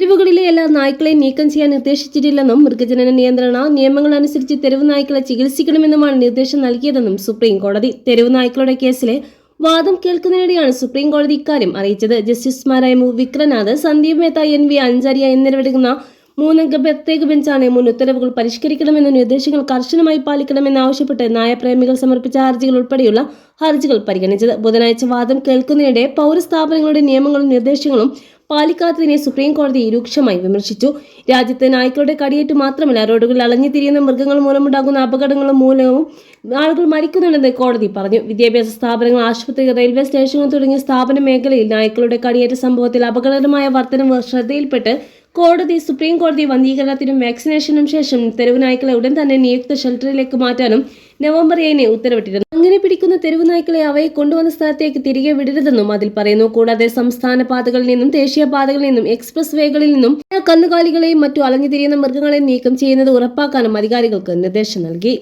തെരുവുകളിലെ എല്ലാ നായ്ക്കളെയും നീക്കം ചെയ്യാൻ നിർദ്ദേശിച്ചിട്ടില്ലെന്നും മൃഗജനന നിയന്ത്രണ നിയമങ്ങൾ അനുസരിച്ച് തെരുവ് നായ്ക്കളെ ചികിത്സിക്കണമെന്നുമാണ് നിർദ്ദേശം നൽകിയതെന്നും സുപ്രീം കോടതി. തെരുവ് നായ്ക്കളുടെ കേസിലെ വാദം കേൾക്കുന്നതിനിടെയാണ് സുപ്രീം കോടതി ഇക്കാര്യം അറിയിച്ചത്. ജസ്റ്റിസുമാരായ വിക്രനാഥ്, സന്ദീപ് മേത്ത, NV അൻസാരിയ എന്നിവരടങ്ങുന്ന 3-അംഗ പ്രത്യേക ബെഞ്ചാണ് മുൻ ഉത്തരവുകൾ പരിഷ്കരിക്കണമെന്ന നിർദ്ദേശങ്ങൾ കർശനമായി പാലിക്കണമെന്നാവശ്യപ്പെട്ട് നായപ്രേമികൾ സമർപ്പിച്ച ഹർജികൾ ഉൾപ്പെടെയുള്ള ഹർജികൾ പരിഗണിച്ചത്. ബുധനാഴ്ച വാദം കേൾക്കുന്നതിനിടെ പൗരസ്ഥാപനങ്ങളുടെ നിയമങ്ങളും നിർദ്ദേശങ്ങളും പാലിക്കാത്തതിനെ സുപ്രീം കോടതി രൂക്ഷമായി വിമർശിച്ചു. രാജ്യത്ത് നായ്ക്കളുടെ കടിയേറ്റ് മാത്രമല്ല, റോഡുകളിൽ അലഞ്ഞുതിരിയുന്ന മൃഗങ്ങൾ മൂലമുണ്ടാകുന്ന അപകടങ്ങളും മൂലവും ആളുകൾ മരിക്കുന്നുണ്ടെന്ന് കോടതി പറഞ്ഞു. വിദ്യാഭ്യാസ സ്ഥാപനങ്ങൾ, ആശുപത്രികൾ, റെയിൽവേ സ്റ്റേഷനുകൾ തുടങ്ങിയ സ്ഥാപന മേഖലയിൽ നായ്ക്കളുടെ കടിയേറ്റ സംഭവത്തിൽ അപകടകരമായ വർധനവ് ശ്രദ്ധയിൽപ്പെട്ട് സുപ്രീം കോടതി വന്ധീകരണത്തിനും വാക്സിനേഷനും ശേഷം തെരുവ് നായ്ക്കളെ ഉടൻ തന്നെ നിയുക്ത ഷെൽട്ടറിലേക്ക് മാറ്റാനും നവംബർ 7-ന് ഉത്തരവിട്ടിരുന്നു. അങ്ങനെ പിടിക്കുന്ന തെരുവ് നായ്ക്കളെ അവയെ കൊണ്ടുവന്ന സ്ഥലത്തേക്ക് തിരികെ വിടരുതെന്നും അതിൽ പറയുന്നു. കൂടാതെ സംസ്ഥാന പാതകളിൽ നിന്നും ദേശീയ പാതകളിൽ നിന്നും എക്സ്പ്രസ് വേകളിൽ നിന്നും കന്നുകാലികളെയും മറ്റു അലഞ്ഞുതിരിയുന്ന മൃഗങ്ങളെയും നീക്കം ചെയ്യുന്നത് ഉറപ്പാക്കാനും അധികാരികൾക്ക് നിർദ്ദേശം നൽകി.